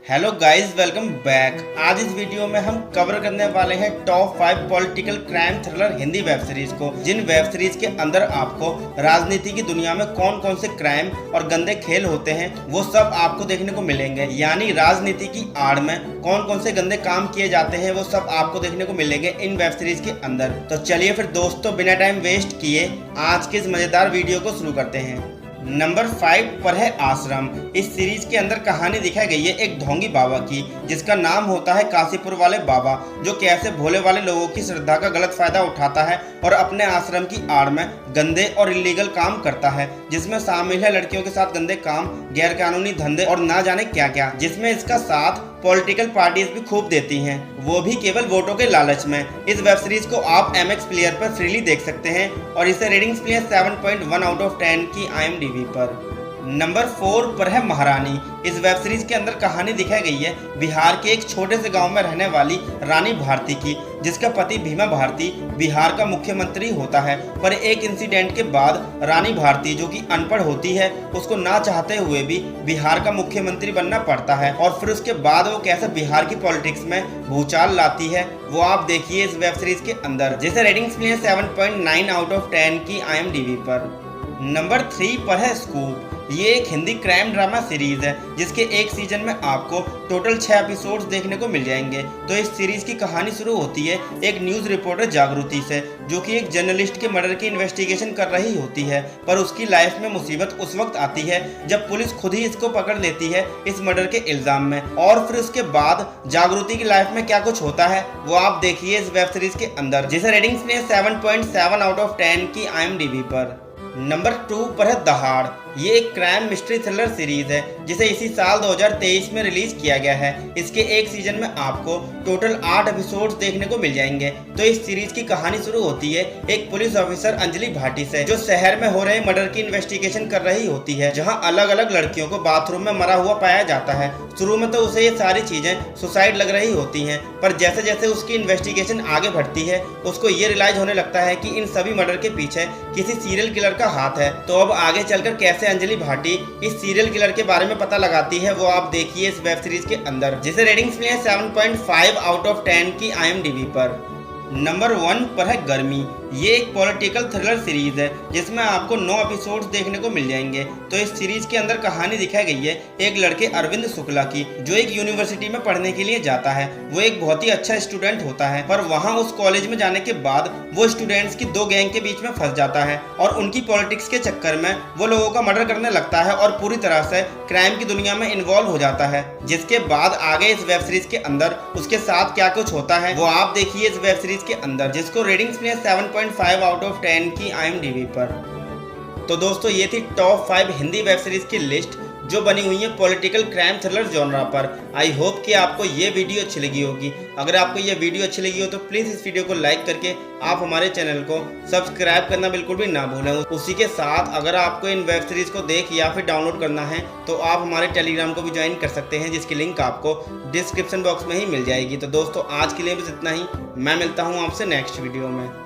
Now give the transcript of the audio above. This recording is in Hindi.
Hello guys, welcome back. आज इस वीडियो में हम कवर करने वाले हैं top 5 political crime thriller Hindi web series को, जिन वेब सीरीज के अंदर आपको राजनीति की दुनिया में कौन कौन से क्राइम और गंदे खेल होते हैं वो सब आपको देखने को मिलेंगे। यानी राजनीति की आड़ में कौन कौन से गंदे काम किए जाते हैं वो सब आपको देखने को मिलेंगे इन वेब सीरीज के अंदर। तो चलिए फिर दोस्तों, बिना टाइम वेस्ट किए आज के इस मजेदार वीडियो को शुरू करते हैं। नंबर 5 पर है आश्रम। इस सीरीज के अंदर कहानी दिखाई गई है एक ढोंगी बाबा की, जिसका नाम होता है काशीपुर वाले बाबा, जो कैसे भोले वाले लोगों की श्रद्धा का गलत फायदा उठाता है और अपने आश्रम की आड़ में गंदे और इलीगल काम करता है, जिसमें शामिल है लड़कियों के साथ गंदे काम, गैर कानूनी धंधे और ना जाने क्या क्या, जिसमें इसका साथ पॉलिटिकल पार्टीज भी खूब देती हैं, वो भी केवल वोटों के लालच में। इस वेब सीरीज को आप MX प्लेयर पर फ्रीली देख सकते हैं और इसे रेटिंग्स मिली है 7.1 आउट ऑफ 10 की IMDb पर। नंबर 4 पर है महारानी। इस वेब सीरीज के अंदर कहानी दिखाई गई है बिहार के एक छोटे से गांव में रहने वाली रानी भारती की, जिसका पति भीमा भारती बिहार का मुख्यमंत्री होता है। पर एक इंसिडेंट के बाद रानी भारती, जो कि अनपढ़ होती है, उसको ना चाहते हुए भी बिहार का मुख्यमंत्री बनना पड़ता है। और फिर उसके बाद वो कैसे बिहार की पॉलिटिक्स में भूचाल लाती है वो आप देखिए इस वेब सीरीज के अंदर, जिसे रेटिंग्स मिली है 7.9 आउट ऑफ 10 की IMDb पर। नंबर 3 पर है स्कूप। ये एक हिंदी क्राइम ड्रामा सीरीज है, जिसके एक सीजन में आपको टोटल 6 एपिसोड्स देखने को मिल जाएंगे। तो इस सीरीज की कहानी शुरू होती है एक न्यूज रिपोर्टर जागृति से, जो कि एक जर्नलिस्ट के मर्डर की इन्वेस्टिगेशन कर रही होती है। पर उसकी लाइफ में मुसीबत उस वक्त आती है जब पुलिस खुद ही इसको पकड़ लेती है इस मर्डर के इल्जाम में। और फिर उसके बाद जागृति की लाइफ में क्या कुछ होता है वो आप देखिए इस वेब सीरीज के अंदर, जिसे रेटिंग्स में 7.7 आउट ऑफ 10 की IMDb पर। नंबर 2 पर है दहाड़। ये एक क्राइम मिस्ट्री थ्रिलर सीरीज है, जिसे इसी साल 2023 में रिलीज किया गया है। इसके एक सीजन में आपको टोटल 8 एपिसोड्स देखने को मिल जाएंगे। तो इस सीरीज की कहानी शुरू होती है एक पुलिस ऑफिसर अंजलि भाटी से, जो शहर में हो रहे मर्डर की इन्वेस्टिगेशन कर रही होती है, जहां अलग अलग लड़कियों को बाथरूम में मरा हुआ पाया जाता है। शुरू में तो उसे ये सारी चीजें सुसाइड लग रही होती हैं, पर जैसे जैसे उसकी इन्वेस्टिगेशन आगे बढ़ती है उसको ये रियलाइज होने लगता है कि इन सभी मर्डर के पीछे किसी सीरियल किलर का हाथ है। तो अब आगे चलकर कैसे अंजलि भाटी इस सीरियल किलर के बारे में पता लगाती है वो आप देखिए इस वेब सीरीज के अंदर, जिसे रेटिंग्स मिली है 7.5 आउट ऑफ 10 की IMDb पर। नंबर 1 पर है गर्मी। ये एक पॉलिटिकल थ्रिलर सीरीज है, जिसमें आपको 9 एपिसोड्स देखने को मिल जाएंगे। तो इस सीरीज के अंदर कहानी दिखाई गई है एक लड़के अरविंद शुक्ला की, जो एक यूनिवर्सिटी में पढ़ने के लिए जाता है। वो एक बहुत ही अच्छा स्टूडेंट होता है, पर वहाँ उस कॉलेज में जाने के बाद वो स्टूडेंट्स की 2 गैंग के बीच में फंस जाता है और उनकी पॉलिटिक्स के चक्कर में वो लोगों का मर्डर करने लगता है और पूरी तरह से क्राइम की दुनिया में इन्वॉल्व हो जाता है। जिसके बाद आगे इस वेब सीरीज के अंदर उसके साथ क्या कुछ होता है वो आप देखिए इस वेब सीरीज के अंदर, जिसको रेटिंग्स मिली है 7.5 आउट ऑफ 10 की IMDb पर। तो दोस्तों, ये थी टॉप 5 हिंदी वेब सीरीज की लिस्ट जो बनी हुई है पॉलिटिकल क्राइम थ्रिलर जॉनरा पर। आई होप कि आपको ये वीडियो अच्छी लगी होगी। अगर आपको ये वीडियो अच्छी लगी हो तो प्लीज़ इस वीडियो को लाइक करके आप हमारे चैनल को सब्सक्राइब करना बिल्कुल भी ना भूलें। उसी के साथ अगर आपको इन वेब सीरीज़ को देख या फिर डाउनलोड करना है तो आप हमारे टेलीग्राम को भी ज्वाइन कर सकते हैं, जिसकी लिंक आपको डिस्क्रिप्शन बॉक्स में ही मिल जाएगी। तो दोस्तों, आज के लिए बस इतना ही। मैं मिलता हूँ आपसे नेक्स्ट वीडियो में।